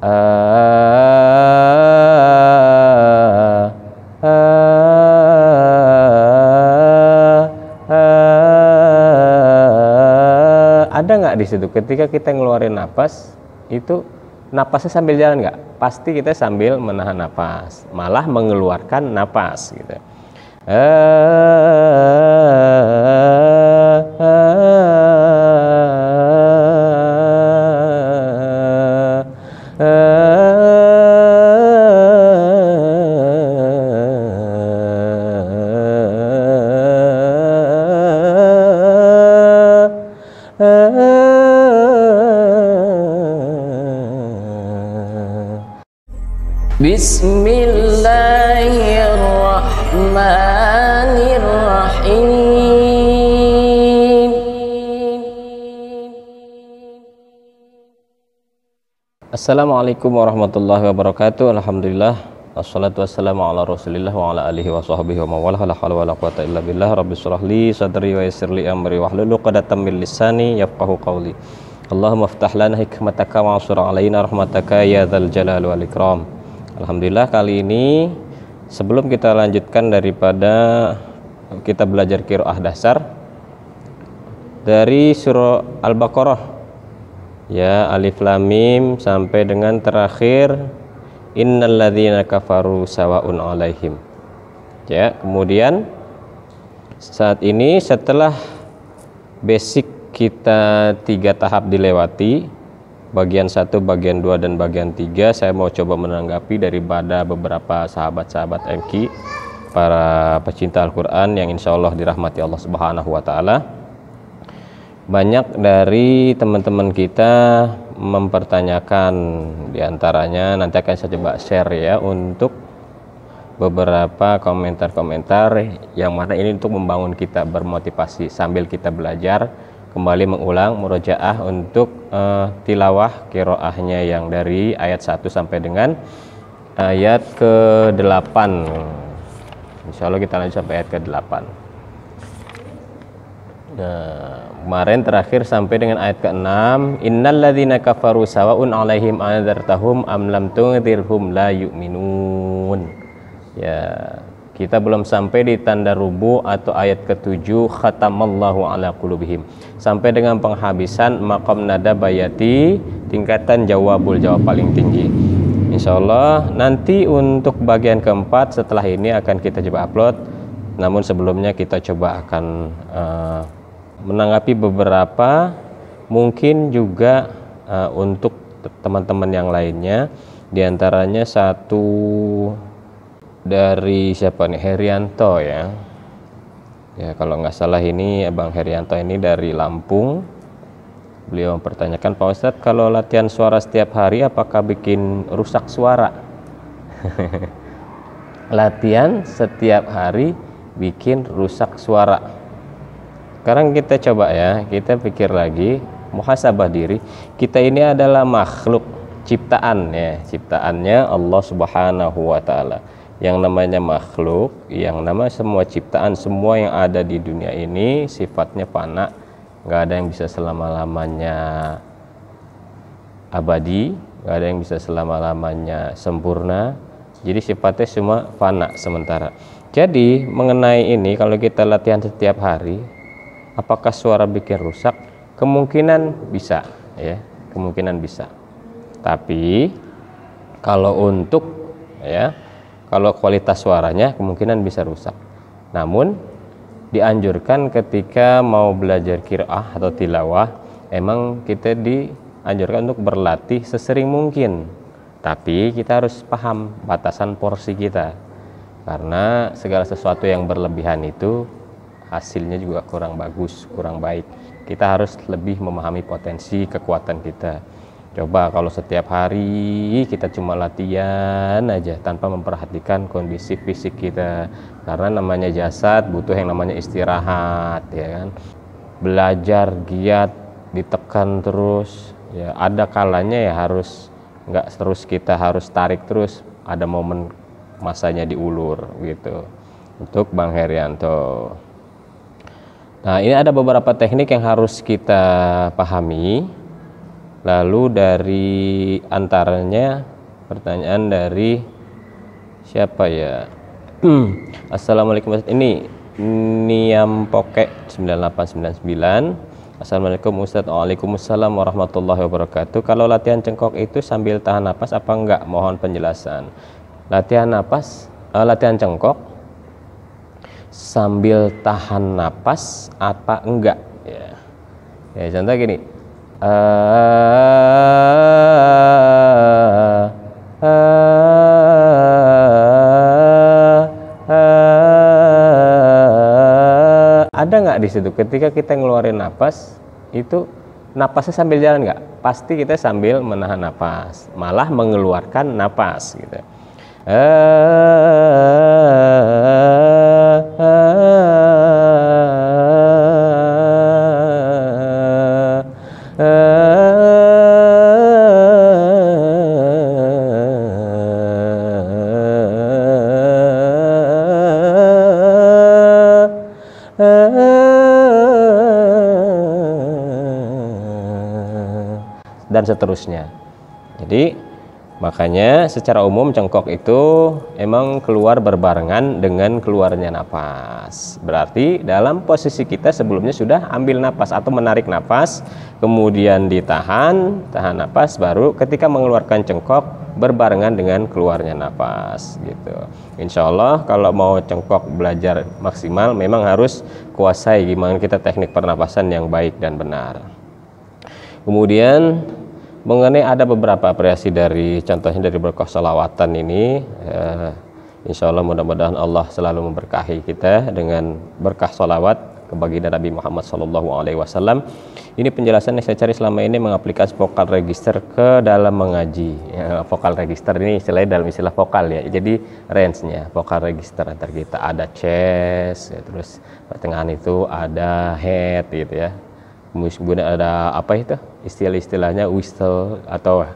Ada nggak di situ ketika kita ngeluarin napas itu napasnya sambil jalan nggak? Pasti kita sambil menahan napas, malah mengeluarkan napas gitu. Bismillahirrahmanirrahim. Assalamualaikum warahmatullahi wabarakatuh. Alhamdulillah, wassalatu wassalamu ala rasulillah wa ala alihi wa sahbihi wa mawalah. La hawla wala quwata illa billah. Rabbi shrah li sadri wa yassir li amri wahlul 'uqdatam min lisani yafqahu qawli. Allahumma iftah lana hikmataka wa ansur alaina rahmataka ya dzal jalali wal ikram. Alhamdulillah, kali ini sebelum kita lanjutkan daripada kita belajar qiraah dasar dari surah Al-Baqarah ya, alif lam mim sampai dengan terakhir innalladzina kafaru sawaun alaihim. Ya, kemudian saat ini setelah basic kita 3 tahap dilewati, bagian 1, bagian 2, dan bagian 3, saya mau coba menanggapi daripada beberapa sahabat-sahabat MQ, para pecinta Al-Quran yang insya Allah dirahmati Allah Subhanahu wa Ta'ala. Banyak dari teman-teman kita mempertanyakan, diantaranya nanti akan saya coba share ya, untuk beberapa komentar-komentar yang mana ini untuk membangun kita bermotivasi sambil kita belajar kembali mengulang murojaah untuk tilawah qiraahnya yang dari ayat 1 sampai dengan ayat ke-8. Insya Allah kita lanjut sampai ayat ke-8. Nah, kemarin terakhir sampai dengan ayat ke-6, innalladzina kafaru sawaun alaihim anzartahum am lam tunzirhum la yu'minun. Ya, kita belum sampai di tanda rubu atau ayat ke-7, khatamallahu ala qulubihim, sampai dengan penghabisan maqam nada bayati, tingkatan jawab paling tinggi. Insya Allah nanti untuk bagian keempat setelah ini akan kita coba upload. Namun sebelumnya kita coba akan menanggapi beberapa, mungkin juga untuk teman-teman yang lainnya, diantaranya satu dari siapa nih, Herianto ya. Ya, kalau nggak salah ini Abang Herianto ini dari Lampung. Beliau mempertanyakan, Pak Ustadz, kalau latihan suara setiap hari apakah bikin rusak suara? Latihan setiap hari bikin rusak suara. Sekarang kita coba ya, kita pikir lagi, muhasabah diri. Kita ini adalah makhluk ciptaan ya, ciptaannya Allah Subhanahu wa Ta'ala. Yang namanya makhluk, yang nama semua ciptaan, semua yang ada di dunia ini sifatnya fana, nggak ada yang bisa selama-lamanya abadi, nggak ada yang bisa selama-lamanya sempurna. Jadi sifatnya semua fana sementara. Jadi mengenai ini, kalau kita latihan setiap hari, apakah suara bikin rusak? Kemungkinan bisa ya, kemungkinan bisa. Tapi kalau untuk ya, kalau kualitas suaranya kemungkinan bisa rusak. Namun dianjurkan ketika mau belajar qiraah atau tilawah, emang kita dianjurkan untuk berlatih sesering mungkin. Tapi kita harus paham batasan porsi kita, karena segala sesuatu yang berlebihan itu hasilnya juga kurang bagus, kurang baik. Kita harus lebih memahami potensi kekuatan kita. Coba kalau setiap hari kita cuma latihan aja tanpa memperhatikan kondisi fisik kita, karena namanya jasad butuh yang namanya istirahat ya kan. Belajar giat, ditekan terus ya, ada kalanya ya harus nggak terus kita harus tarik terus, ada momen masanya diulur gitu. Untuk Bang Herianto. Nah, ini ada beberapa teknik yang harus kita pahami. Lalu dari antaranya pertanyaan dari siapa ya? Assalamualaikum. Ini Niam Poke 9899. Assalamualaikum Ustadz. Waalaikumsalam warahmatullahi wabarakatuh. Kalau latihan cengkok itu sambil tahan napas apa enggak? Mohon penjelasan. Latihan napas, latihan cengkok sambil tahan napas apa enggak? Ya contoh gini. Ada nggak di situ ketika kita ngeluarin napas itu napasnya sambil jalan nggak? Pasti kita sambil menahan napas, malah mengeluarkan napas gitu. Dan seterusnya. Jadi makanya secara umum cengkok itu emang keluar berbarengan dengan keluarnya napas. Berarti dalam posisi kita sebelumnya sudah ambil napas atau menarik napas, kemudian tahan napas, baru ketika mengeluarkan cengkok berbarengan dengan keluarnya napas gitu. Insya Allah kalau mau cengkok belajar maksimal memang harus kuasai gimana kita teknik pernapasan yang baik dan benar. Kemudian mengenai ada beberapa variasi dari contohnya dari berkah salawatan ini, insya Allah mudah-mudahan Allah selalu memberkahi kita dengan berkah salawat ke baginda Nabi Muhammad SAW. Ini penjelasan yang saya cari selama ini mengaplikasi vokal register ke dalam mengaji. Ya, vokal register ini istilahnya dalam istilah vokal ya, jadi range-nya vokal register antar kita ada chest, ya, terus pertengahan itu ada head gitu ya. Kemudian ada apa itu istilahnya whistle atau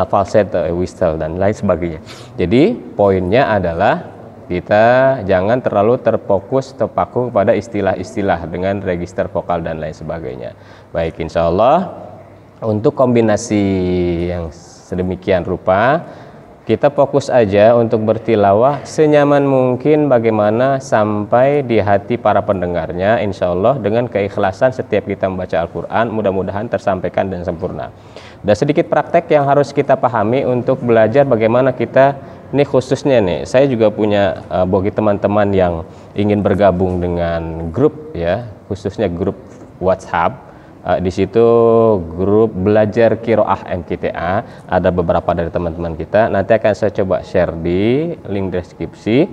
falsetto, whistle dan lain sebagainya. Jadi poinnya adalah kita jangan terlalu terpaku pada istilah-istilah dengan register vokal dan lain sebagainya. Baik, insya Allah untuk kombinasi yang sedemikian rupa kita fokus aja untuk bertilawah senyaman mungkin bagaimana sampai di hati para pendengarnya, insya Allah dengan keikhlasan setiap kita membaca Al-Quran mudah-mudahan tersampaikan dan sempurna. Dan sedikit praktek yang harus kita pahami untuk belajar bagaimana kita, ini khususnya nih, saya juga punya bagi teman-teman yang ingin bergabung dengan grup ya, khususnya grup WhatsApp. Di situ grup belajar Qiraah MKTA, ada beberapa dari teman-teman kita. Nanti akan saya coba share di link deskripsi.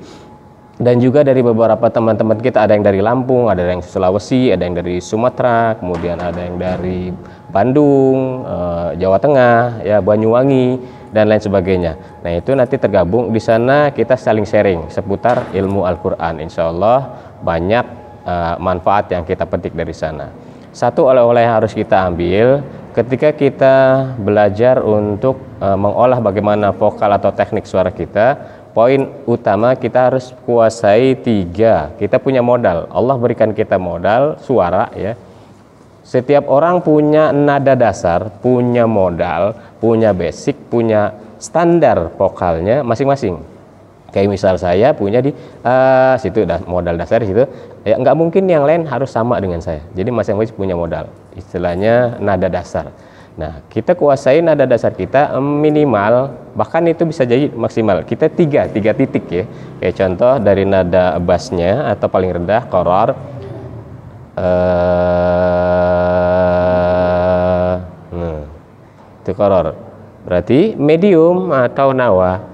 Dan juga dari beberapa teman-teman kita, ada yang dari Lampung, ada yang Sulawesi, ada yang dari Sumatera, kemudian ada yang dari Bandung, Jawa Tengah, ya Banyuwangi dan lain sebagainya. Nah itu nanti tergabung di sana, kita saling sharing seputar ilmu Al-Quran. Insya Allah banyak manfaat yang kita petik dari sana. Satu oleh-oleh yang harus kita ambil ketika kita belajar untuk mengolah bagaimana vokal atau teknik suara kita. Poin utama kita harus kuasai 3. Kita punya modal, Allah berikan kita modal suara ya. Setiap orang punya nada dasar, punya modal, punya basic, punya standar vokalnya masing-masing. Kayak misal saya punya di situ modal dasar di situ, ya nggak mungkin yang lain harus sama dengan saya. Jadi masing-masing punya modal, istilahnya nada dasar. Nah kita kuasai nada dasar kita minimal, bahkan itu bisa jadi maksimal kita tiga titik ya. Kayak contoh dari nada bassnya atau paling rendah qoror, itu qoror. Berarti medium atau nawa.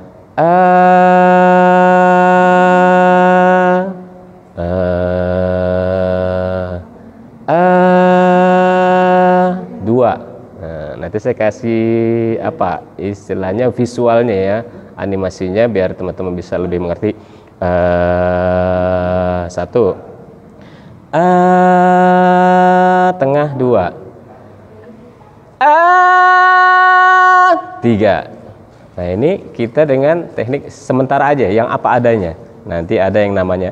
Dua. Nah, nanti saya kasih apa istilahnya visualnya ya, animasinya biar teman-teman bisa lebih mengerti. Satu, tengah, 2, 3. Nah ini kita dengan teknik sementara aja yang apa adanya. Nanti ada yang namanya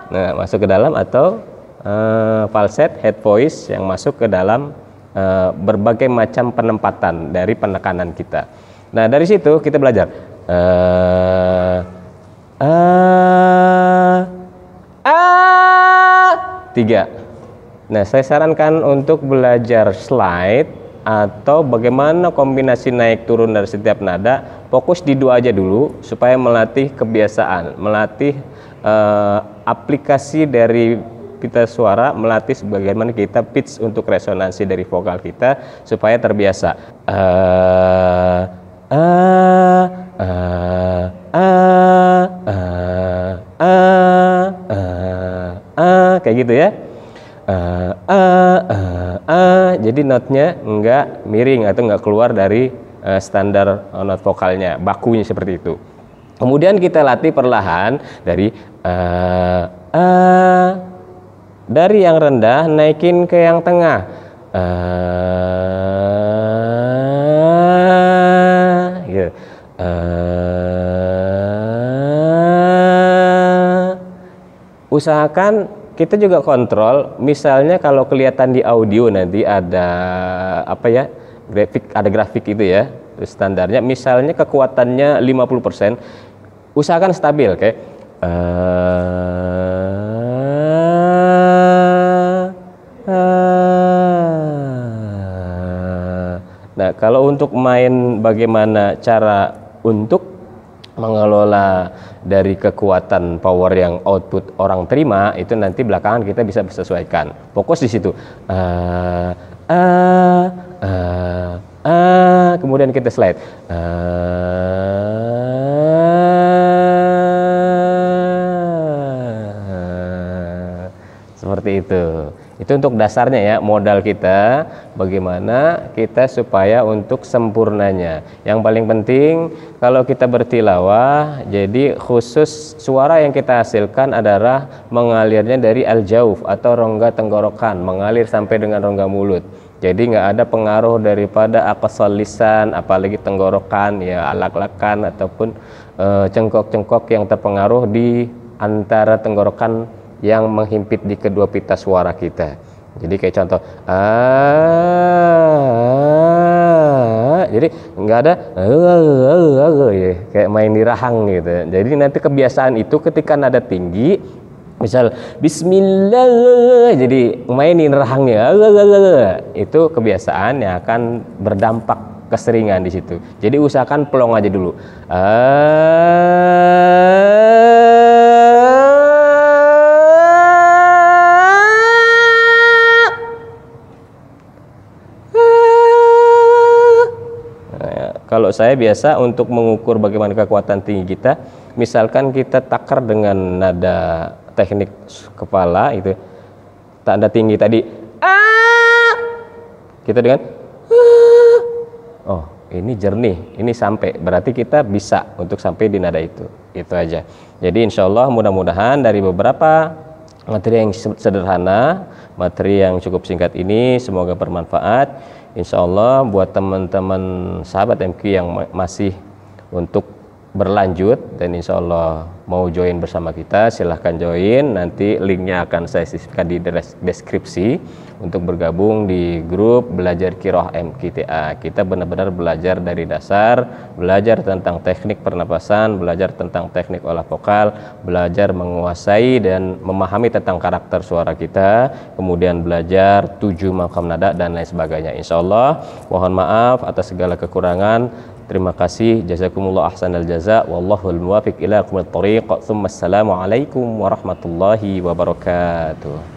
nah masuk ke dalam atau falset, head voice yang masuk ke dalam berbagai macam penempatan dari penekanan kita. Nah, dari situ kita belajar tiga. Nah, saya sarankan untuk belajar slide atau bagaimana kombinasi naik turun dari setiap nada, fokus di dua aja dulu supaya melatih kebiasaan, melatih aplikasi dari pita suara, melatih bagaimana kita pitch untuk resonansi dari vokal kita supaya terbiasa. Kayak gitu ya. Jadi notnya enggak miring atau enggak keluar dari standar not vokalnya, bakunya seperti itu. Kemudian kita latih perlahan dari yang rendah naikin ke yang tengah. Gitu. Usahakan kita juga kontrol, misalnya kalau kelihatan di audio nanti ada apa ya, ada grafik itu ya, standarnya misalnya kekuatannya 50%, usahakan stabil kayak nah, kalau untuk main bagaimana cara untuk mengelola dari kekuatan power yang output orang terima, itu nanti belakangan kita bisa sesuaikan. Fokus di situ. Kemudian kita slide. Seperti itu. Itu untuk dasarnya ya, modal kita bagaimana kita supaya untuk sempurnanya. Yang paling penting kalau kita bertilawah, jadi khusus suara yang kita hasilkan adalah mengalirnya dari al-jauf atau rongga tenggorokan, mengalir sampai dengan rongga mulut. Jadi nggak ada pengaruh daripada aqsal lisan, apalagi tenggorokan ya, alak-alakan ataupun cengkok-cengkok yang terpengaruh di antara tenggorokan yang menghimpit di kedua pita suara kita. Jadi kayak contoh jadi nggak ada kayak main di rahang gitu. Jadi nanti kebiasaan itu ketika nada tinggi, misal bismillah, jadi mainin rahangnya, itu kebiasaan yang akan berdampak keseringan di situ. Jadi usahakan plong aja dulu. Kalau saya biasa untuk mengukur bagaimana kekuatan tinggi kita, misalkan kita takar dengan nada teknik kepala itu, tanda tinggi tadi, kita dengan, oh ini jernih, ini sampai, berarti kita bisa untuk sampai di nada itu aja. Jadi insya Allah mudah-mudahan dari beberapa materi yang sederhana, materi yang cukup singkat ini semoga bermanfaat. Insya Allah buat teman-teman sahabat MQ yang masih untuk berlanjut dan insya Allah mau join bersama kita, silahkan join. Nanti linknya akan saya sisipkan di deskripsi untuk bergabung di grup belajar Qiraah MQTA. Kita benar-benar belajar dari dasar, belajar tentang teknik pernapasan, belajar tentang teknik olah vokal, belajar menguasai dan memahami tentang karakter suara kita, kemudian belajar 7 makam nada dan lain sebagainya. Insya Allah mohon maaf atas segala kekurangan. Terima kasih, jazakumullah ahsanal jaza, wallahul muwafiq ila aqwamit thoriq. Assalamualaikum warahmatullahi wabarakatuh.